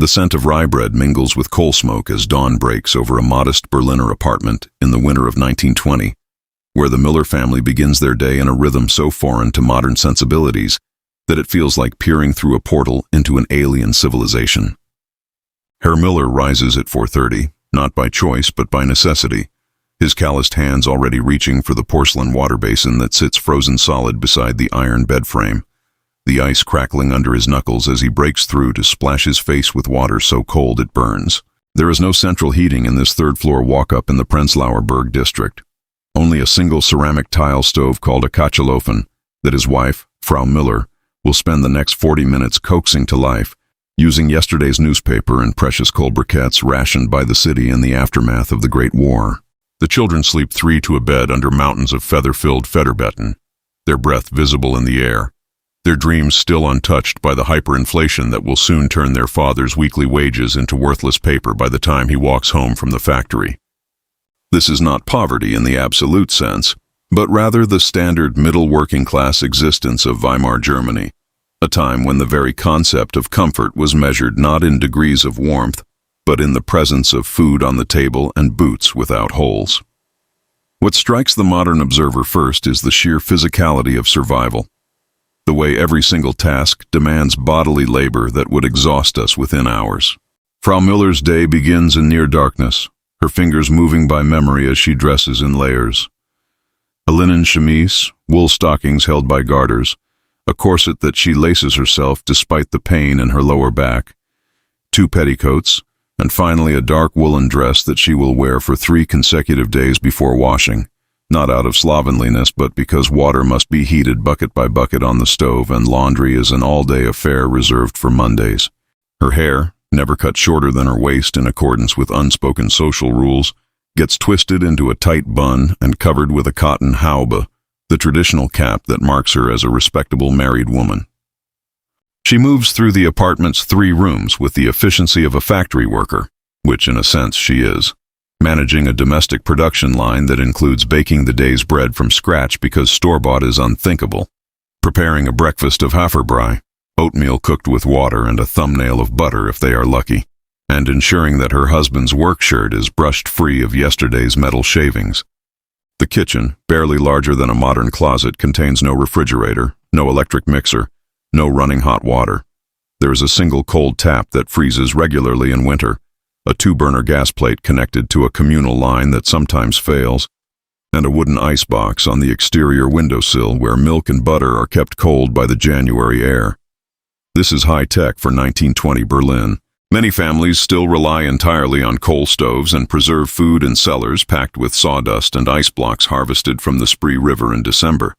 The scent of rye bread mingles with coal smoke as dawn breaks over a modest Berliner apartment in the winter of 1920, where the Miller family begins their day in a rhythm so foreign to modern sensibilities that it feels like peering through a portal into an alien civilization. Herr Miller rises at 4:30, not by choice but by necessity, his calloused hands already reaching for the porcelain water basin that sits frozen solid beside the iron bed frame, the ice crackling under his knuckles as he breaks through to splash his face with water so cold it burns. There is no central heating in this third-floor walk-up in the Prenzlauer Berg district. Only a single ceramic tile stove called a Kachelofen that his wife, Frau Miller, will spend the next 40 minutes coaxing to life, using yesterday's newspaper and precious coal briquettes rationed by the city in the aftermath of the Great War. The children sleep 3 to a bed under mountains of feather-filled Federbetten, their breath visible in the air, their dreams still untouched by the hyperinflation that will soon turn their father's weekly wages into worthless paper by the time he walks home from the factory. This is not poverty in the absolute sense, but rather the standard middle working-class existence of Weimar Germany, a time when the very concept of comfort was measured not in degrees of warmth, but in the presence of food on the table and boots without holes. What strikes the modern observer first is the sheer physicality of survival, the way every single task demands bodily labor that would exhaust us within hours. Frau Miller's day begins in near darkness, her fingers moving by memory as she dresses in layers. A linen chemise, wool stockings held by garters, a corset that she laces herself despite the pain in her lower back, 2 petticoats, and finally a dark woolen dress that she will wear for 3 consecutive days before washing, not out of slovenliness but because water must be heated bucket by bucket on the stove and laundry is an all-day affair reserved for Mondays. Her hair, never cut shorter than her waist in accordance with unspoken social rules, gets twisted into a tight bun and covered with a cotton haube, the traditional cap that marks her as a respectable married woman. She moves through the apartment's 3 rooms with the efficiency of a factory worker, which in a sense she is, managing a domestic production line that includes baking the day's bread from scratch because store-bought is unthinkable, preparing a breakfast of Haferbrei, oatmeal cooked with water and a thumbnail of butter if they are lucky, and ensuring that her husband's work shirt is brushed free of yesterday's metal shavings. The kitchen, barely larger than a modern closet, contains no refrigerator, no electric mixer, no running hot water. There is a single cold tap that freezes regularly in winter, a 2-burner gas plate connected to a communal line that sometimes fails, and a wooden icebox on the exterior windowsill where milk and butter are kept cold by the January air. This is high-tech for 1920 Berlin. Many families still rely entirely on coal stoves and preserve food in cellars packed with sawdust and ice blocks harvested from the Spree River in December.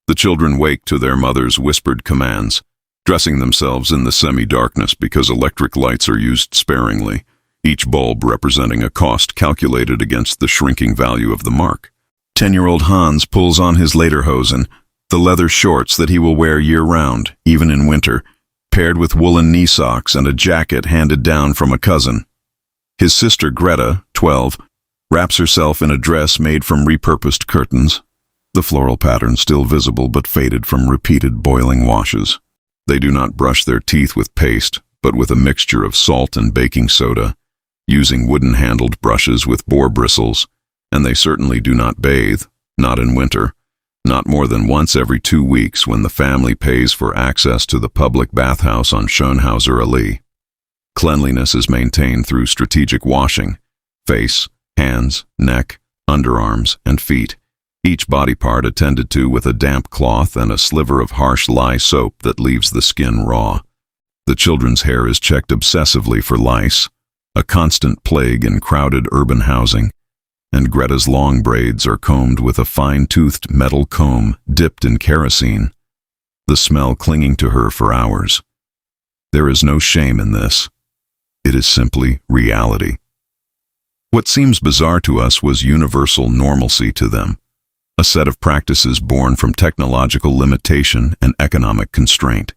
The children wake to their mother's whispered commands, dressing themselves in the semi-darkness because electric lights are used sparingly, each bulb representing a cost calculated against the shrinking value of the mark. 10-year-old Hans pulls on his lederhosen, the leather shorts that he will wear year-round, even in winter, paired with woolen knee socks and a jacket handed down from a cousin. His sister Greta, 12, wraps herself in a dress made from repurposed curtains, the floral pattern still visible but faded from repeated boiling washes. They do not brush their teeth with paste, but with a mixture of salt and baking soda, using wooden-handled brushes with boar bristles, and they certainly do not bathe, not in winter, not more than once every 2 weeks when the family pays for access to the public bathhouse on Schönhauser Allee. Cleanliness is maintained through strategic washing, face, hands, neck, underarms, and feet, each body part attended to with a damp cloth and a sliver of harsh lye soap that leaves the skin raw. The children's hair is checked obsessively for lice, a constant plague in crowded urban housing, and Greta's long braids are combed with a fine-toothed metal comb dipped in kerosene, the smell clinging to her for hours. There is no shame in this. It is simply reality. What seems bizarre to us was universal normalcy to them, a set of practices born from technological limitation and economic constraint,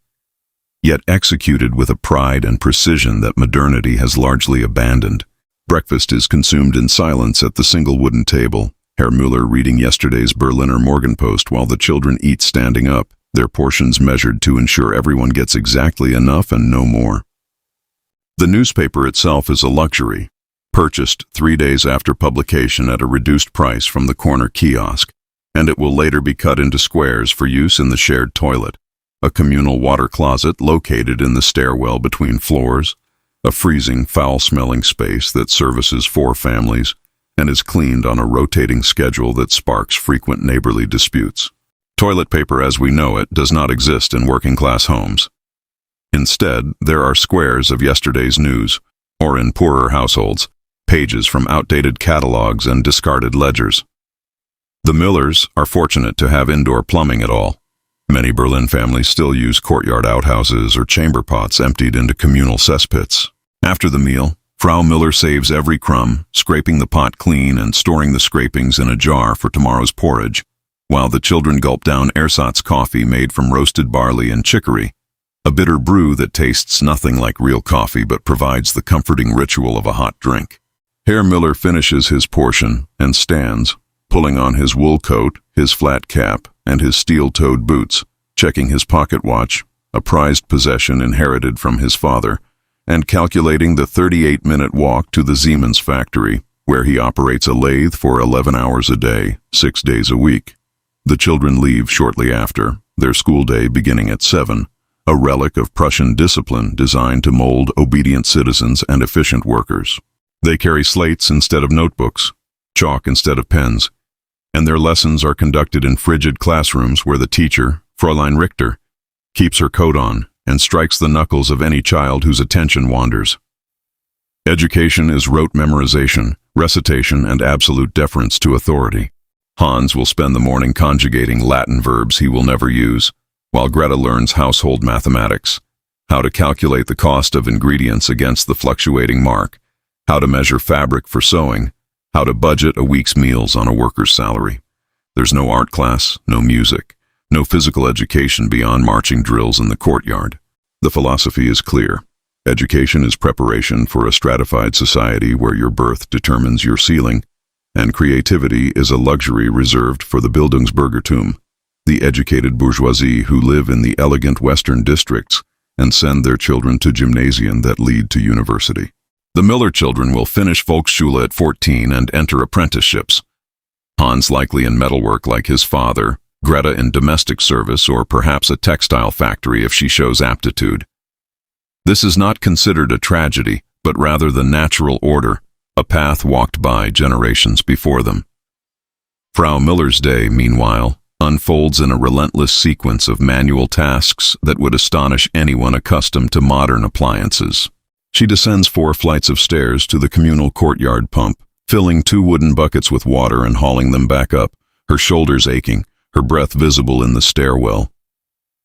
yet executed with a pride and precision that modernity has largely abandoned. Breakfast is consumed in silence at the single wooden table, Herr Müller reading yesterday's Berliner Morgenpost while the children eat standing up, their portions measured to ensure everyone gets exactly enough and no more. The newspaper itself is a luxury, purchased 3 days after publication at a reduced price from the corner kiosk, and it will later be cut into squares for use in the shared toilet, a communal water closet located in the stairwell between floors, a freezing, foul-smelling space that services 4 families and is cleaned on a rotating schedule that sparks frequent neighborly disputes. Toilet paper as we know it does not exist in working-class homes. Instead, there are squares of yesterday's news, or in poorer households, pages from outdated catalogs and discarded ledgers. The Millers are fortunate to have indoor plumbing at all. Many Berlin families still use courtyard outhouses or chamber pots emptied into communal cesspits. After the meal, Frau Miller saves every crumb, scraping the pot clean and storing the scrapings in a jar for tomorrow's porridge, while the children gulp down ersatz coffee made from roasted barley and chicory, a bitter brew that tastes nothing like real coffee but provides the comforting ritual of a hot drink. Herr Miller finishes his portion and stands, pulling on his wool coat, his flat cap, and his steel-toed boots, checking his pocket watch, a prized possession inherited from his father, and calculating the 38-minute walk to the Siemens factory, where he operates a lathe for 11 hours a day, 6 days a week. The children leave shortly after, their school day beginning at 7, a relic of Prussian discipline designed to mold obedient citizens and efficient workers. They carry slates instead of notebooks, chalk instead of pens, and their lessons are conducted in frigid classrooms where the teacher, Fräulein Richter, keeps her coat on and strikes the knuckles of any child whose attention wanders. Education is rote memorization, recitation, and absolute deference to authority. Hans will spend the morning conjugating Latin verbs he will never use, while Greta learns household mathematics, how to calculate the cost of ingredients against the fluctuating mark, how to measure fabric for sewing, how to budget a week's meals on a worker's salary. There's no art class, no music, no physical education beyond marching drills in the courtyard. The philosophy is clear. Education is preparation for a stratified society where your birth determines your ceiling, and creativity is a luxury reserved for the Bildungsbürgertum, the educated bourgeoisie who live in the elegant western districts and send their children to gymnasien that lead to university. The Miller children will finish Volksschule at 14 and enter apprenticeships. Hans likely in metalwork like his father, Greta in domestic service or perhaps a textile factory if she shows aptitude. This is not considered a tragedy, but rather the natural order, a path walked by generations before them. Frau Miller's day, meanwhile, unfolds in a relentless sequence of manual tasks that would astonish anyone accustomed to modern appliances. She descends 4 flights of stairs to the communal courtyard pump, filling 2 wooden buckets with water and hauling them back up, her shoulders aching, her breath visible in the stairwell.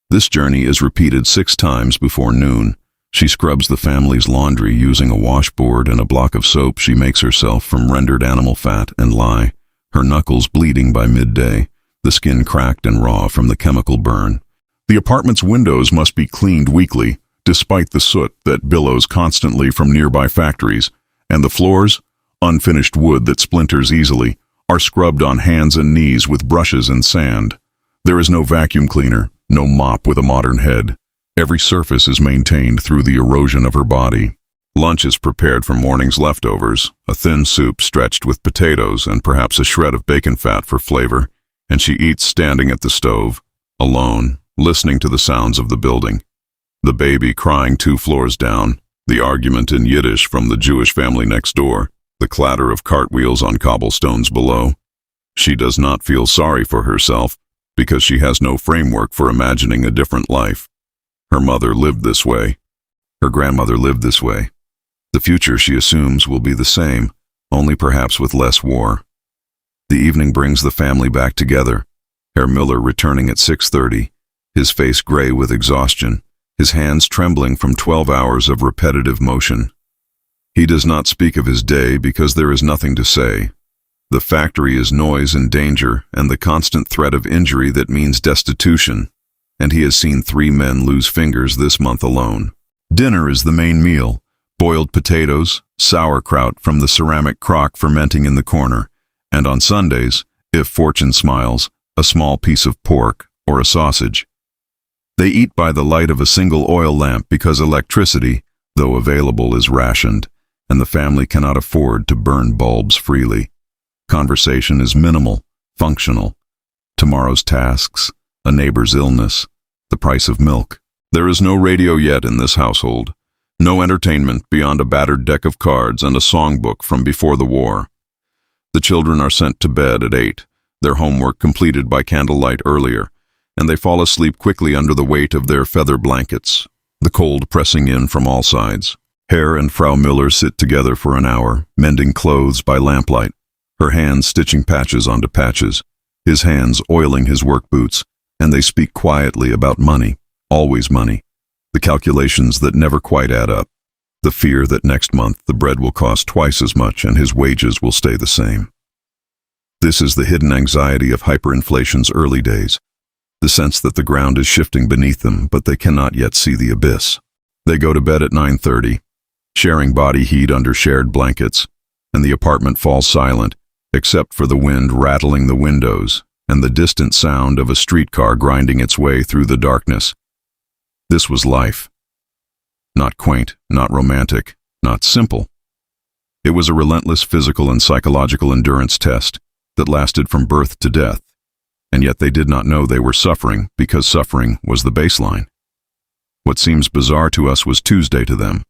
This journey is repeated 6 times before noon. She scrubs the family's laundry using a washboard and a block of soap she makes herself from rendered animal fat and lye, her knuckles bleeding by midday, the skin cracked and raw from the chemical burn. The apartment's windows must be cleaned weekly, despite the soot that billows constantly from nearby factories, and the floors, unfinished wood that splinters easily, are scrubbed on hands and knees with brushes and sand. There is no vacuum cleaner, no mop with a modern head. Every surface is maintained through the erosion of her body. Lunch is prepared from morning's leftovers, a thin soup stretched with potatoes and perhaps a shred of bacon fat for flavor, and she eats standing at the stove, alone, listening to the sounds of the building. The baby crying 2 floors down, the argument in Yiddish from the Jewish family next door, the clatter of cartwheels on cobblestones below. She does not feel sorry for herself because she has no framework for imagining a different life. Her mother lived this way. Her grandmother lived this way. The future, she assumes, will be the same, only perhaps with less war. The evening brings the family back together. Herr Miller returning at 6:30, his face gray with exhaustion, his hands trembling from 12 hours of repetitive motion. He does not speak of his day because there is nothing to say. The factory is noise and danger and the constant threat of injury that means destitution, and he has seen 3 men lose fingers this month alone. Dinner is the main meal, boiled potatoes, sauerkraut from the ceramic crock fermenting in the corner, and on Sundays, if fortune smiles, a small piece of pork or a sausage. They eat by the light of a single oil lamp because electricity, though available, is rationed, and the family cannot afford to burn bulbs freely. Conversation is minimal, functional. Tomorrow's tasks, a neighbor's illness, the price of milk. There is no radio yet in this household. No entertainment beyond a battered deck of cards and a songbook from before the war. The children are sent to bed at 8, their homework completed by candlelight earlier, and they fall asleep quickly under the weight of their feather blankets, the cold pressing in from all sides. Herr and Frau Müller sit together for an hour, mending clothes by lamplight, her hands stitching patches onto patches, his hands oiling his work boots, and they speak quietly about money, always money, the calculations that never quite add up, the fear that next month the bread will cost twice as much and his wages will stay the same. This is the hidden anxiety of hyperinflation's early days, the sense that the ground is shifting beneath them, but they cannot yet see the abyss. They go to bed at 9:30, sharing body heat under shared blankets, and the apartment falls silent, except for the wind rattling the windows and the distant sound of a streetcar grinding its way through the darkness. This was life. Not quaint, not romantic, not simple. It was a relentless physical and psychological endurance test that lasted from birth to death, and yet they did not know they were suffering because suffering was the baseline. What seems bizarre to us was Tuesday to them.